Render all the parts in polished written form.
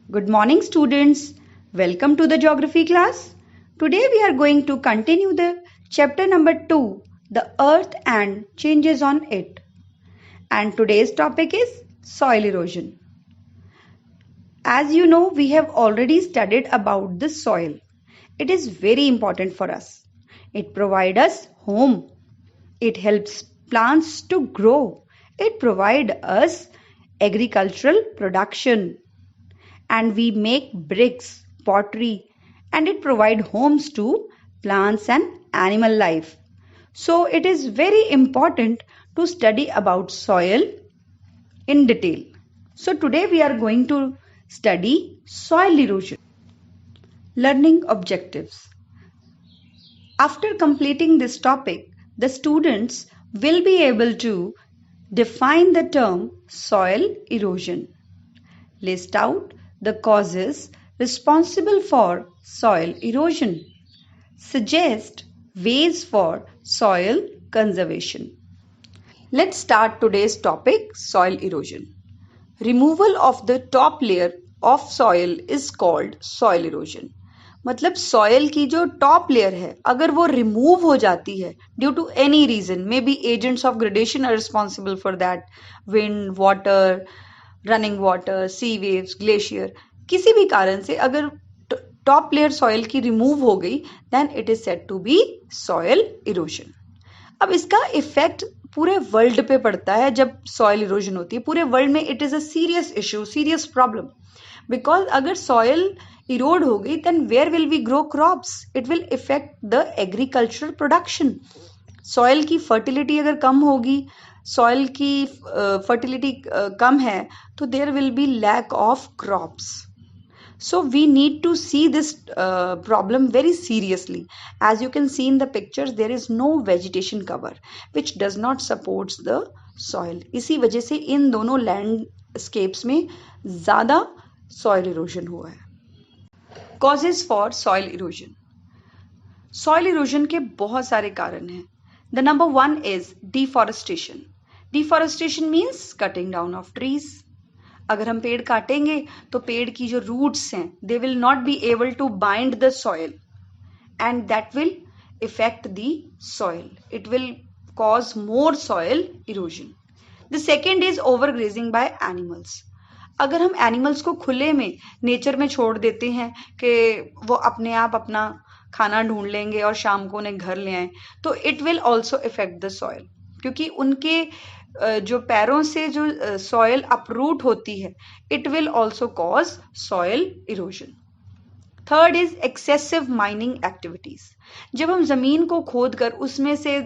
Good morning, students. Welcome to the geography class. Today we are going to continue the chapter number 2, the earth and changes on it. And today's topic is soil erosion. As you know, we have already studied about the soil. It is very important for us. It provides us home. It helps plants to grow. It provides us agricultural production. And we make bricks, pottery, and it provides homes to plants and animal life. So it is very important to study about soil in detail. So today we are going to study soil erosion. Learning objectives. After completing this topic, the students will be able to define the term soil erosion. List out the causes responsible for soil erosion. Suggest ways for soil conservation. Let's start today's topic, soil erosion. Removal of the top layer of soil is called soil erosion. मतलब soil की जो top layer है अगर वो remove हो जाती है due to any reason, may be agents of gradation are responsible for that, wind, water, running water, sea waves, glacier, किसी भी कारण से अगर टॉप लेयर सॉइल की रिमूव हो गई then it is said to be soil erosion. अब इसका इफेक्ट पूरे वर्ल्ड पे पड़ता है जब सॉइल इरोजन होती है. पूरे वर्ल्ड में it is a serious issue, serious problem, because अगर सॉइल इरोड हो गई then where will we grow crops? It will effect the agricultural production. Soil की फर्टिलिटी अगर कम होगी, सॉइल की फर्टिलिटी कम है तो there will be lack of crops. So we need to see this problem very seriously. As you can see in the pictures, there is no vegetation cover which does not supports the soil. इसी वजह से इन दोनों landscapes में ज़्यादा soil erosion हुआ है. Causes for soil erosion. Soil erosion के बहुत सारे कारण हैं. The number one is deforestation. Deforestation means cutting down of trees. अगर हम पेड़ काटेंगे तो पेड़ की जो रूट्स हैं they will not be able to bind the soil and that will effect the soil. It will cause more soil erosion. The second is overgrazing by animals. अगर हम एनिमल्स को खुले में नेचर में छोड़ देते हैं कि वो अपने आप अपना खाना ढूंढ लेंगे और शाम को उन्हें घर ले आए तो it will also effect the soil, क्योंकि उनके जो पैरों से जो सॉइल अपरूट होती है it will also cause soil erosion. Third is excessive mining activities. जब हम जमीन को खोद कर उसमें से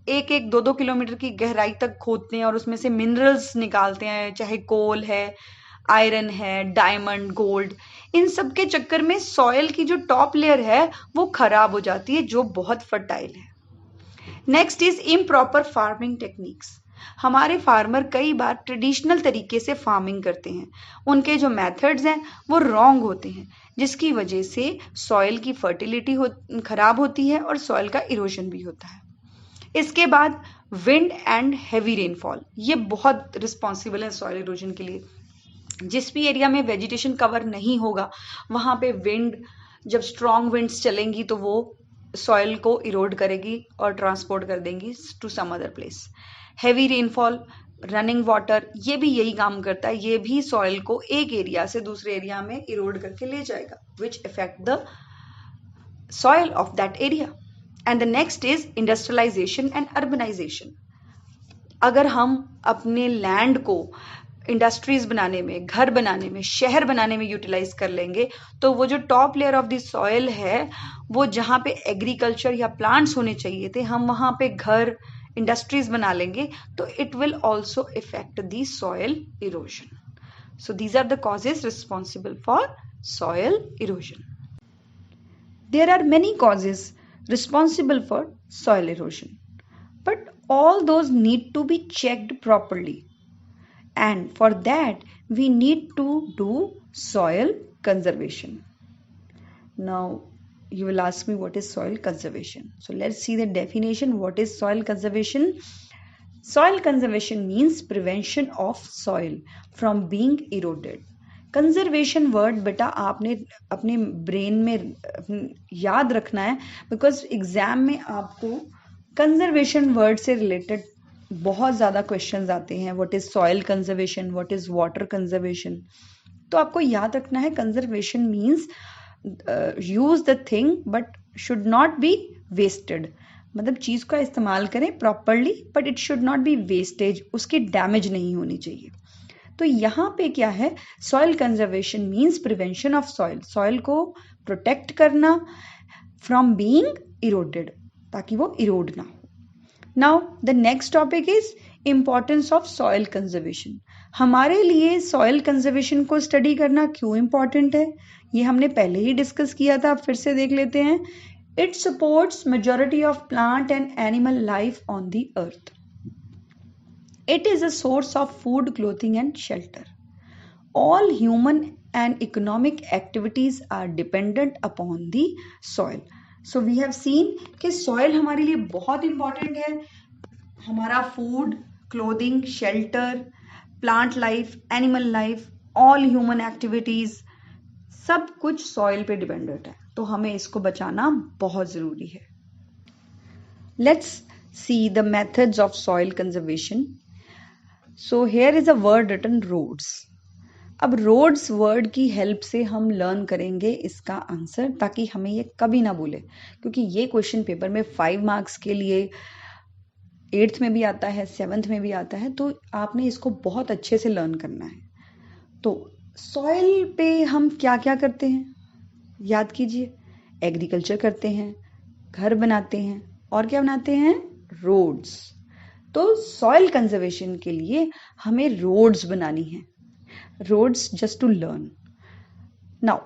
1-2 किलोमीटर की गहराई तक खोदते हैं और उसमें से मिनरल्स निकालते हैं, चाहे कोल है, आयरन है, डायमंड, गोल्ड, इन सब के चक्कर में सॉइल की जो टॉप लेयर है वो खराब हो जाती है जो बहुत फर्टाइल है. Next is improper farming techniques. हमारे फार्मर कई बार ट्रेडिशनल तरीके से फार्मिंग करते हैं, उनके जो मेथड्स हैं वो रॉन्ग होते हैं जिसकी वजह से सॉइल की फर्टिलिटी खराब होती है और सॉइल का इरोजन भी होता है. इसके बाद विंड एंड हैवी रेनफॉल, ये बहुत रिस्पॉन्सिबल है सॉइल इरोजन के लिए. जिस भी एरिया में वेजिटेशन कवर नहीं होगा वहां पे विंड, जब स्ट्रॉन्ग विंड्स चलेंगी तो वो सॉइल को इरोड करेगी और ट्रांसपोर्ट कर देंगी to some other place. Heavy rainfall, running water, ये भी यही काम करता है, ये भी सॉइल को एक एरिया से दूसरे एरिया में इरोड करके ले जाएगा which effect the soil of that area. And the next is industrialisation and urbanisation. अगर हम अपने लैंड को इंडस्ट्रीज बनाने में, घर बनाने में, शहर बनाने में यूटिलाइज कर लेंगे तो वो जो top layer of the soil है वो जहाँ पे एग्रीकल्चर या प्लांट्स होने चाहिए थे हम वहां पे घर, इंडस्ट्रीज बना लेंगे तो it will also effect the soil erosion. So these are the causes responsible for soil erosion. There are many causes responsible for soil erosion, but all those need to be checked properly, and for that we need to do soil conservation. Now you will ask me what is soil conservation. So let's see the definition. What is soil conservation? Soil conservation means prevention of soil from being eroded. Conservation word बेटा आपने अपने brain में याद रखना है, because exam में आपको conservation word से रिलेटेड बहुत ज़्यादा क्वेश्चंस आते हैं. What is soil conservation, what is water conservation. तो आपको याद रखना है conservation means use the thing but should not be wasted. मतलब चीज का इस्तेमाल करें properly but it should not be wastage, उसकी डैमेज नहीं होनी चाहिए. तो यहाँ पे क्या है, soil conservation means prevention of soil, soil को प्रोटेक्ट करना फ्रॉम बीइंग इरोडेड, ताकि वो इरोड ना हो. Now the next topic is importance of soil conservation. हमारे लिए सॉइल कंजर्वेशन को स्टडी करना क्यों इम्पोर्टेंट है, ये हमने पहले ही डिस्कस किया था, फिर से देख लेते हैं. It supports majority of plant and animal life on the earth. It is a source of food, clothing and shelter. All human and economic activities are dependent upon the soil. So we have seen कि soil हमारे लिए बहुत important है. हमारा food, clothing, shelter, plant life, animal life, all human activities, सब कुछ soil पे dependent है. तो हमें इसको बचाना बहुत जरूरी है. Let's see the methods of soil conservation. So here is a word written roads. अब roads word की हेल्प से हम लर्न करेंगे इसका आंसर, ताकि हमें ये कभी ना भूले, क्योंकि ये क्वेश्चन पेपर में 5 मार्क्स के लिए 8th में भी आता है, 7th में भी आता है, तो आपने इसको बहुत अच्छे से लर्न करना है. तो सॉइल पे हम क्या क्या करते हैं याद कीजिए. एग्रीकल्चर करते हैं, घर बनाते हैं, और क्या बनाते हैं, रोड्स. तो सॉइल कंजर्वेशन के लिए हमें रोड्स बनानी है. Roads just to learn. Now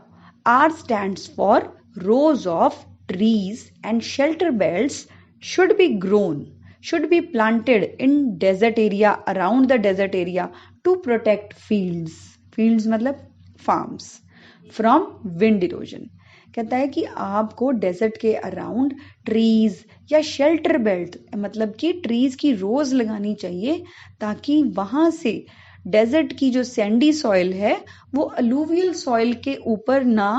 R stands for rows of trees and shelter belts should be grown, should be planted in desert area, around the desert area to protect fields. Fields मतलब farms from wind erosion. कहता है कि आपको desert के around trees या shelter belt, मतलब कि trees की रोज लगानी चाहिए, ताकि वहां से डेजर्ट की जो सैंडी सॉइल है वो अलूवियल सॉइल के ऊपर ना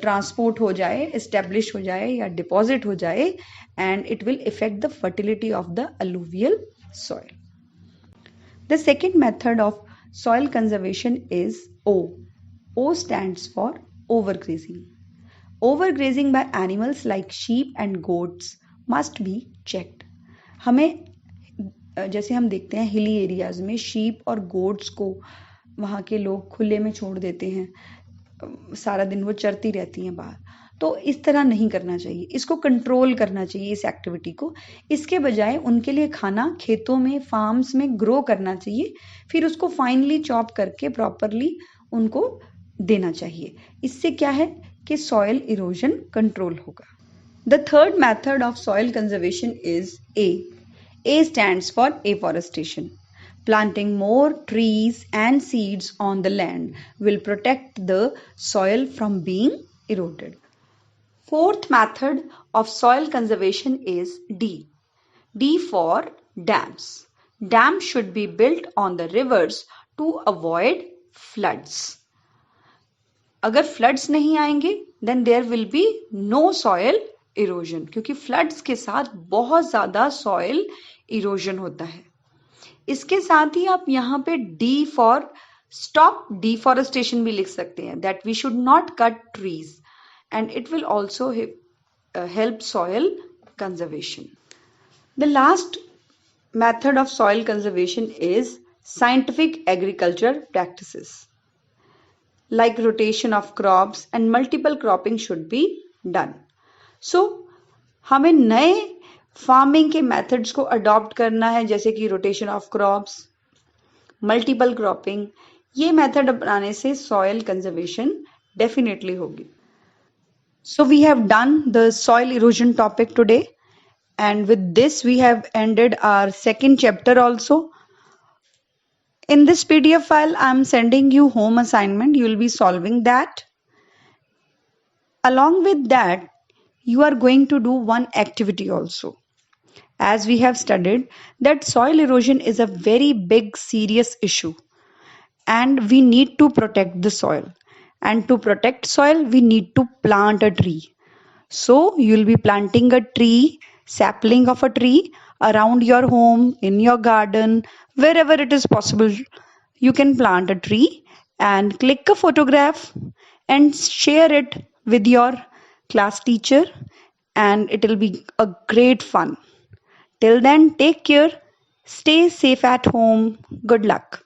ट्रांसपोर्ट हो जाए, एस्टेब्लिश हो जाए या डिपॉजिट हो जाए, and it will effect the fertility of the alluvial soil. The second method of soil conservation is O. O stands for overgrazing. Overgrazing by animals like sheep and goats must be checked. हमें जैसे हम देखते हैं hilly areas में sheep और goats को वहाँ के लोग खुले में छोड़ देते हैं, सारा दिन वो चरती रहती हैं बाहर. तो इस तरह नहीं करना चाहिए, इसको कंट्रोल करना चाहिए इस एक्टिविटी को. इसके बजाय उनके लिए खाना खेतों में, फार्म्स में ग्रो करना चाहिए, फिर उसको फाइनली चॉप करके प्रॉपरली उनको देना चाहिए. इससे क्या है कि सॉइल इरोजन कंट्रोल होगा. The third method of soil conservation is A. A stands for afforestation. Planting more trees and seeds on the land will protect the soil from being eroded. Fourth method of soil conservation is D. D for dams. Dams should be built on the rivers to avoid floods. अगर floods नहीं आएंगे then there will be no soil erosion, क्योंकि floods के साथ बहुत ज्यादा soil erosion होता है. इसके साथ ही आप यहाँ पे डी फॉर स्टॉप डिफॉरेस्टेशन भी लिख सकते हैं, that we should not cut trees and it will also help soil conservation. The last method of soil conservation is scientific agriculture practices. Like rotation of crops and multiple cropping should be done. So हमें नए farming के methods को adopt करना है, जैसे कि rotation of crops, multiple cropping. ये method अपनाने से सॉइल कंजर्वेशन डेफिनेटली होगी. So we have done the soil erosion topic today, and with this we have ended our second chapter also. In this PDF file, I am sending you home assignment. You will be solving that. Along with that, you are going to do one activity also. As we have studied that soil erosion is a very big serious issue. and we need to protect the soil. And to protect soil, we need to plant a tree. So you'll be planting a tree, sapling of a tree around your home, in your garden, wherever it is possible. You can plant a tree and click a photograph and share it with your class teacher, and it will be a great fun. Till then, take care, stay safe at home. Good luck.